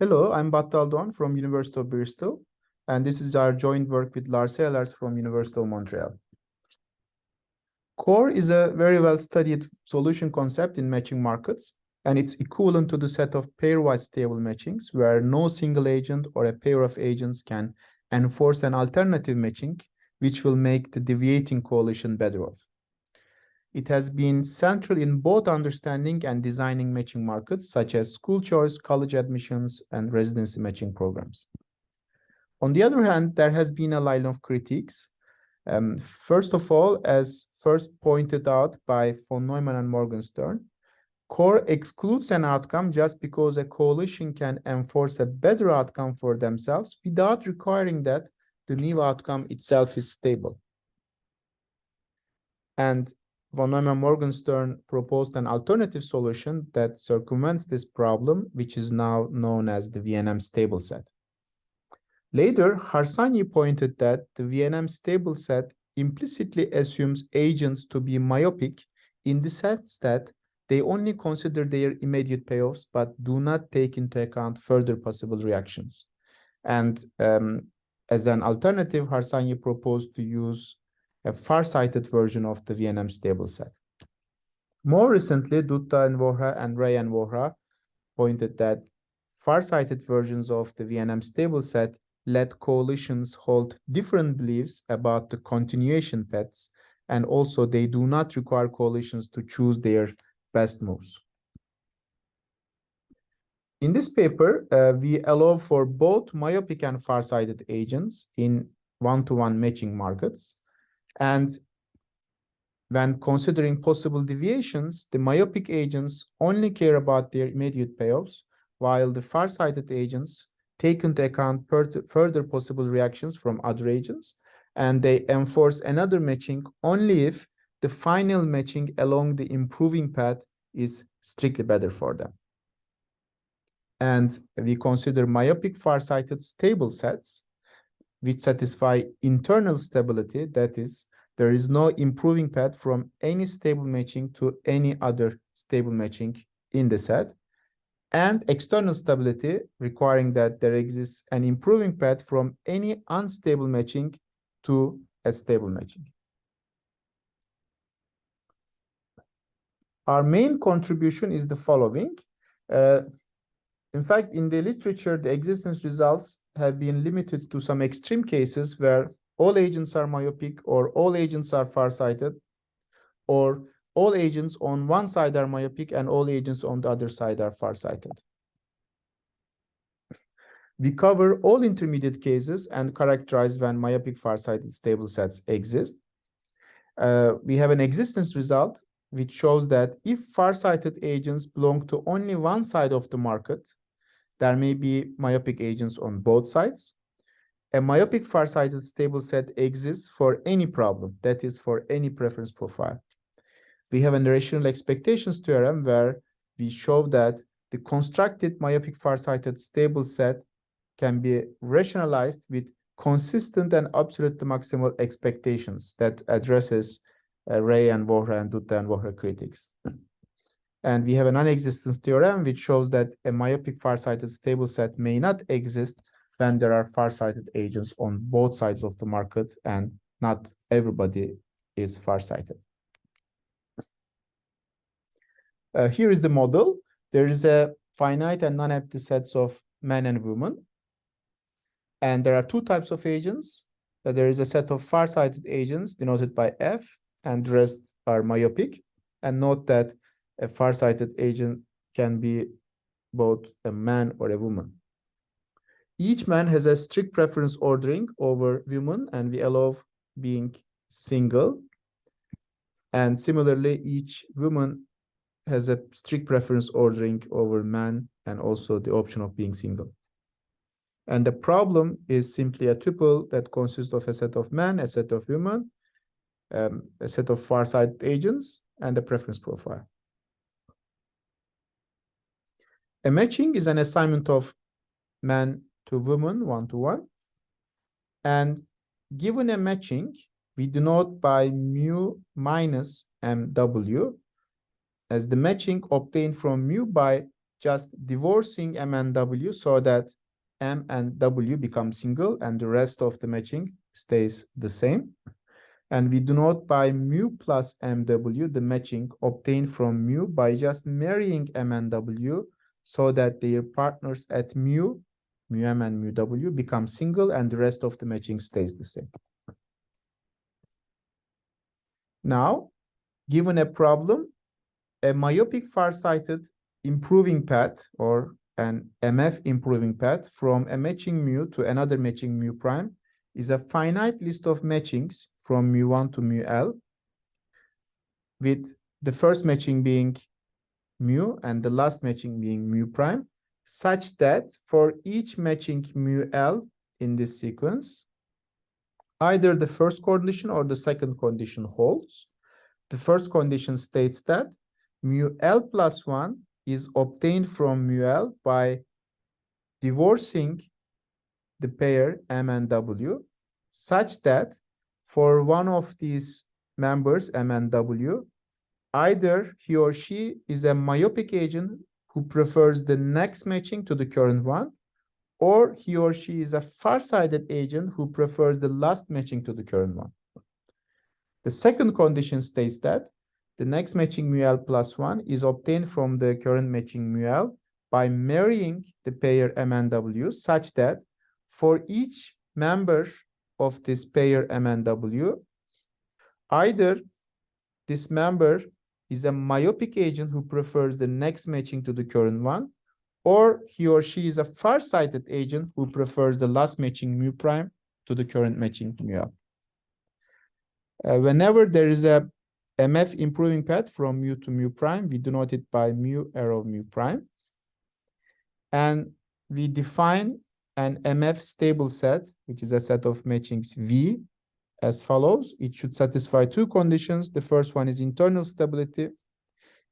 Hello, I'm Battal from University of Bristol, and this is our joint work with Lars Ehlers from University of Montreal. Core is a very well-studied solution concept in matching markets, and it's equivalent to the set of pairwise stable matchings where no single agent or a pair of agents can enforce an alternative matching, which will make the deviating coalition better off. It has been central in both understanding and designing matching markets, such as school choice, college admissions, and residency matching programs. On the other hand, there has been a line of critiques. First of all, as first pointed out by von Neumann and Morgenstern, core excludes an outcome just because a coalition can enforce a better outcome for themselves without requiring that the new outcome itself is stable. And von Neumann-Morgenstern proposed an alternative solution that circumvents this problem, which is now known as the VNM stable set. Later, Harsanyi pointed that the VNM stable set implicitly assumes agents to be myopic in the sense that they only consider their immediate payoffs but do not take into account further possible reactions. And as an alternative, Harsanyi proposed to use a far-sighted version of the VNM stable set. More recently, Dutta and Vohra and Ray and Vohra pointed that far-sighted versions of the VNM stable set let coalitions hold different beliefs about the continuation paths, and also they do not require coalitions to choose their best moves. In this paper, we allow for both myopic and far-sighted agents in one-to-one matching markets. And when considering possible deviations, the myopic agents only care about their immediate payoffs, while the far-sighted agents take into account further possible reactions from other agents, and they enforce another matching only if the final matching along the improving path is strictly better for them. And we consider myopic far-sighted stable sets, which satisfy internal stability, that is, there is no improving path from any stable matching to any other stable matching in the set, and external stability, requiring that there exists an improving path from any unstable matching to a stable matching. Our main contribution is the following. In fact, in the literature, the existence results have been limited to some extreme cases where all agents are myopic, or all agents are farsighted, or all agents on one side are myopic and all agents on the other side are farsighted. We cover all intermediate cases and characterize when myopic farsighted stable sets exist. We have an existence result which shows that if farsighted agents belong to only one side of the market, there may be myopic agents on both sides. A myopic farsighted stable set exists for any problem, that is, for any preference profile. We have a rational expectations theorem where we show that the constructed myopic farsighted stable set can be rationalized with consistent and absolute maximal expectations that addresses Ray and Vohra and Dutta and Vohra critics. And we have a non-existence theorem which shows that a myopic farsighted stable set may not exist when there are farsighted agents on both sides of the market and not everybody is farsighted. Here is the model. There is a finite and non-empty sets of men and women. And there are two types of agents. There is a set of far-sighted agents denoted by F, and the rest are myopic. And note that a far-sighted agent can be both a man or a woman. Each man has a strict preference ordering over women, and we allow being single. And similarly, each woman has a strict preference ordering over man and also the option of being single. And the problem is simply a tuple that consists of a set of men, a set of women, a set of far-sighted agents, and a preference profile. A matching is an assignment of man to woman, one-to-one. And given a matching, we denote by mu minus MW as the matching obtained from mu by just divorcing M and W so that M and W become single and the rest of the matching stays the same. And we denote by mu plus MW the matching obtained from mu by just marrying M and W so that their partners at mu M and mu W become single and the rest of the matching stays the same. Now, given a problem, a myopic farsighted improving path or an MF improving path from a matching mu to another matching mu prime is a finite list of matchings from mu1 to mu-L, with the first matching being mu and the last matching being mu prime, such that for each matching mu-L in this sequence, either the first condition or the second condition holds. The first condition states that mu-L plus 1 is obtained from mu-L by divorcing the pair M and W, such that for one of these members, M and W, either he or she is a myopic agent who prefers the next matching to the current one, or he or she is a farsighted agent who prefers the last matching to the current one. The second condition states that the next matching mu-L plus 1 is obtained from the current matching mu-L by marrying the pair M and W such that for each member of this pair M and W, either this member is a myopic agent who prefers the next matching to the current one, or he or she is a farsighted agent who prefers the last matching mu prime to the current matching mu-L. Whenever there is a MF improving path from mu to mu prime, we denote it by mu arrow mu prime. And we define an MF stable set, which is a set of matchings V, as follows. It should satisfy two conditions. The first one is internal stability,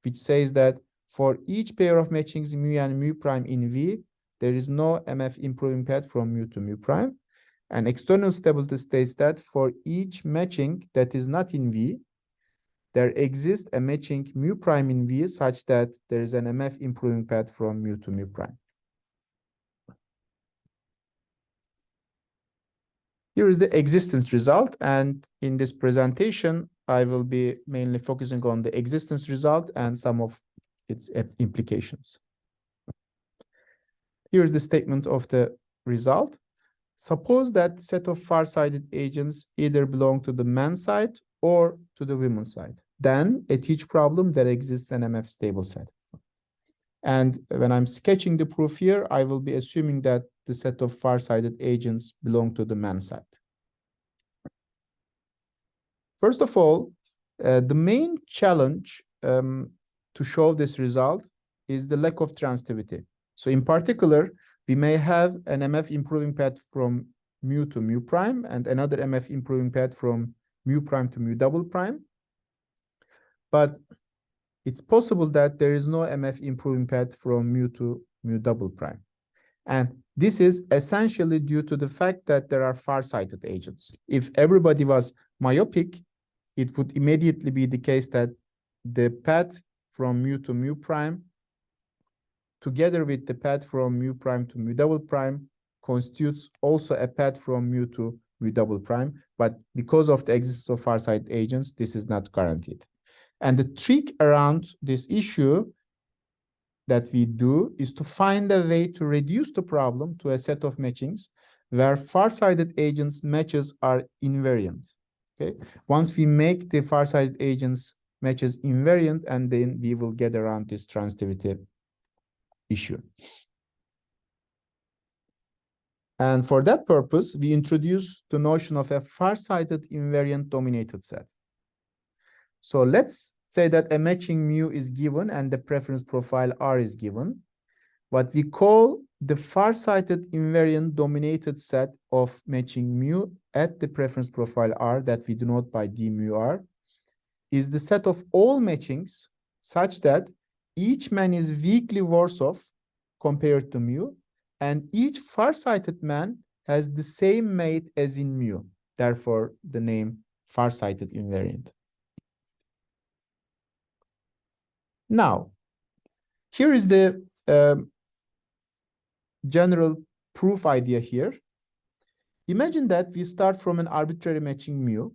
which says that for each pair of matchings mu and mu prime in V, there is no MF improving path from mu to mu prime. And external stability states that for each matching that is not in V, there exists a matching mu prime in V such that there is an MF improving path from mu to mu prime. Here is the existence result, and in this presentation, I will be mainly focusing on the existence result and some of its implications. Here is the statement of the result. Suppose that set of farsighted agents either belong to the man side or to the women side. Then at each problem, there exists an MF stable set. And when I'm sketching the proof here, I will be assuming that the set of farsighted agents belong to the man side. First of all, the main challenge to show this result is the lack of transitivity. So in particular, we may have an MF improving path from mu to mu prime and another MF improving path from mu prime to mu double prime. But it's possible that there is no MF improving path from mu to mu double prime. And this is essentially due to the fact that there are farsighted agents. If everybody was myopic, it would immediately be the case that the path from mu to mu prime, together with the path from mu prime to mu double prime, constitutes also a path from mu to mu double prime. But because of the existence of farsighted agents, this is not guaranteed. And the trick around this issue that we do is to find a way to reduce the problem to a set of matchings where farsighted agents matches are invariant. Okay. Once we make the farsighted agents matches invariant, and then we will get around this transitivity issue. And for that purpose, we introduce the notion of a farsighted invariant dominated set. So let's say that a matching mu is given and the preference profile R is given. What we call the farsighted invariant dominated set of matching mu at the preference profile R, that we denote by d mu R, is the set of all matchings such that each man is weakly worse off compared to mu, and each farsighted man has the same mate as in mu. Therefore, the name farsighted invariant. Now, here is the general proof idea here. Imagine that we start from an arbitrary matching mu,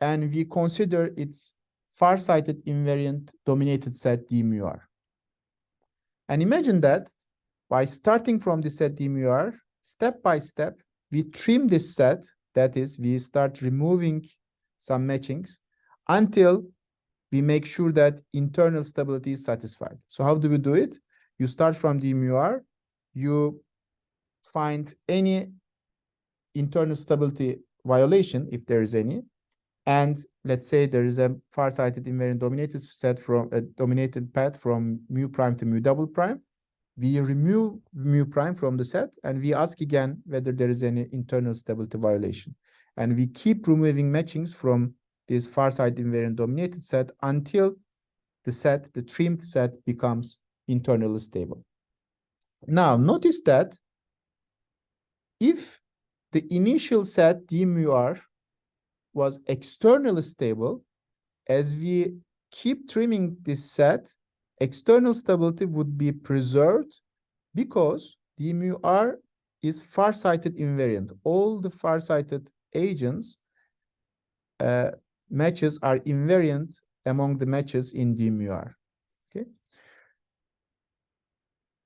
and we consider its farsighted invariant dominated set d mu r. And imagine that by starting from the set d mu r, step by step, we trim this set. That is, we start removing some matchings until we make sure that internal stability is satisfied. So how do we do it? You start from d mu r, you find any internal stability violation, if there is any, and let's say there is a farsighted invariant dominated set from a dominated path from mu prime to mu double prime. We remove mu prime from the set, and we ask again whether there is any internal stability violation. And we keep removing matchings from this farsighted invariant dominated set until the set, the trimmed set, becomes internally stable. Now, notice that if the initial set d mu r was externally stable, as we keep trimming this set, external stability would be preserved because d mu r is farsighted invariant. All the farsighted agents matches are invariant among the matches in d mu r. Okay,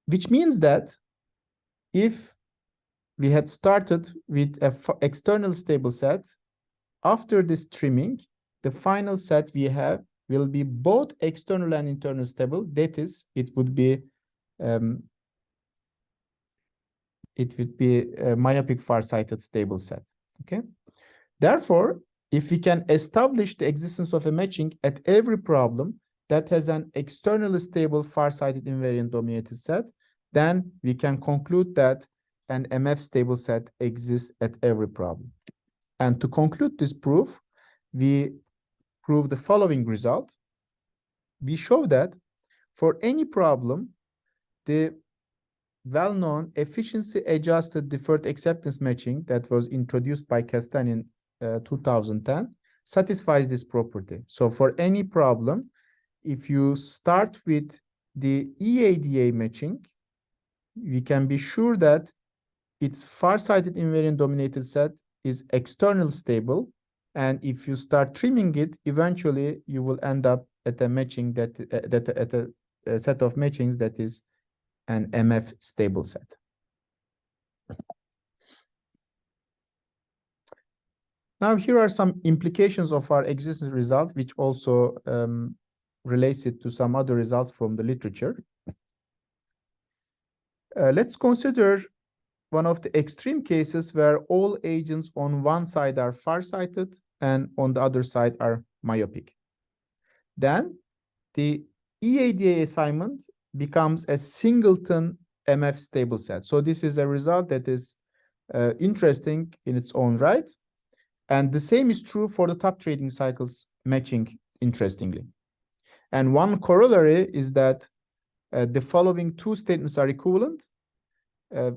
which means that if we had started with an external stable set, after this trimming, the final set we have will be both external and internal stable. That is, it would be a myopic-farsighted stable set. Okay. Therefore, if we can establish the existence of a matching at every problem that has an externally stable farsighted invariant dominated set, then we can conclude that an MF stable set exists at every problem. And to conclude this proof, we prove the following result. We show that for any problem, the well-known efficiency-adjusted deferred acceptance matching that was introduced by Castan in 2010 satisfies this property. So for any problem, if you start with the EADA matching, we can be sure that its farsighted invariant dominated set is external stable, and if you start trimming it, eventually you will end up at a matching that at a set of matchings that is an MF stable set. Now here are some implications of our existence result, which also relates it to some other results from the literature. Let's consider one of the extreme cases where all agents on one side are farsighted and on the other side are myopic. Then the EADA assignment becomes a singleton MF stable set. So this is a result that is interesting in its own right. And the same is true for the top trading cycles matching, interestingly. And one corollary is that the following two statements are equivalent.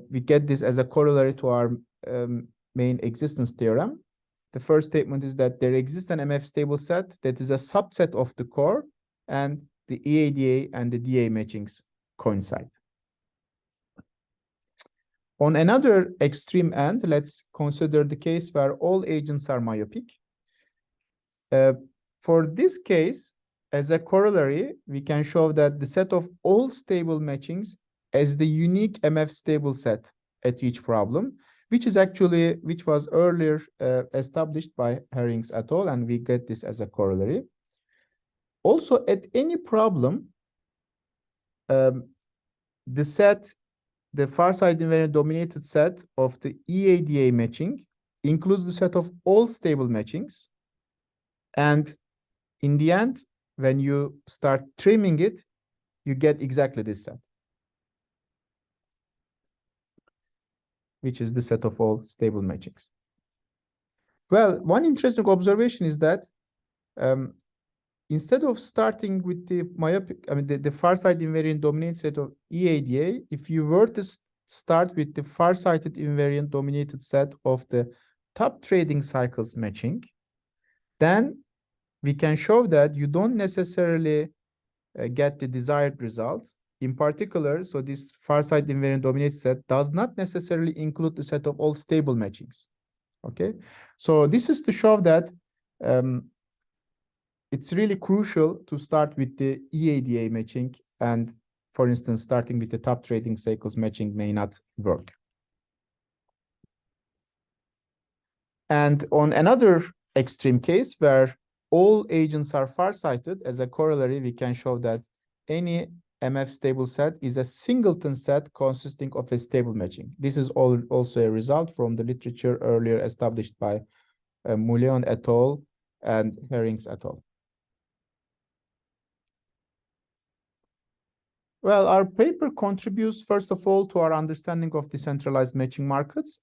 We get this as a corollary to our main existence theorem. The first statement is that there exists an MF stable set that is a subset of the core, and the EADA and the DA matchings coincide. On another extreme end, let's consider the case where all agents are myopic. For this case, as a corollary, we can show that the set of all stable matchings as the unique MF stable set at each problem, which was earlier established by Herrings et al., and we get this as a corollary. Also, at any problem, the farsighted invariant dominated set of the EADA matching includes the set of all stable matchings. And in the end, when you start trimming it, you get exactly this set, which is the set of all stable matchings. Well, one interesting observation is that instead of starting with the the farsighted invariant dominated set of EADA, if you were to start with the farsighted invariant dominated set of the top trading cycles matching, then we can show that you don't necessarily get the desired result. in particular, so this Farsighted invariant dominated set does not necessarily include the set of all stable matchings. Okay, so this is to show that it's really crucial to start with the EADA matching, and for instance, starting with the top trading cycles matching may not work. And on another extreme case where all agents are farsighted, as a corollary, we can show that any MF stable set is a singleton set consisting of a stable matching. This is also a result from the literature earlier established by Mullion et al. And Herrings et al. Well, our paper contributes, first of all, to our understanding of decentralized matching markets.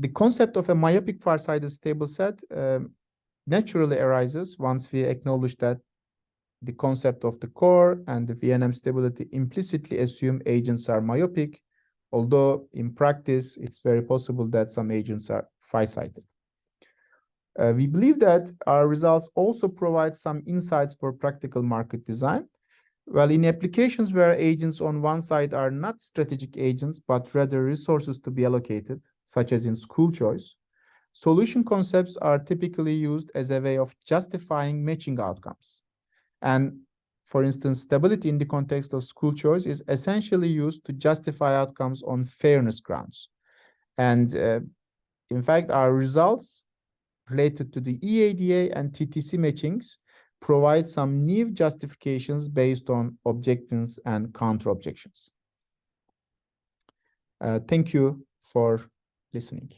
The concept of a myopic farsighted stable set naturally arises once we acknowledge that the concept of the core and the VNM stability implicitly assume agents are myopic, although in practice, it's very possible that some agents are farsighted. We believe that our results also provide some insights for practical market design. Well, in applications where agents on one side are not strategic agents, but rather resources to be allocated, such as in school choice, solution concepts are typically used as a way of justifying matching outcomes. And for instance, stability in the context of school choice is essentially used to justify outcomes on fairness grounds. And in fact, our results related to the EADA and TTC matchings provide some new justifications based on objections and counter-objections. Thank you for listening.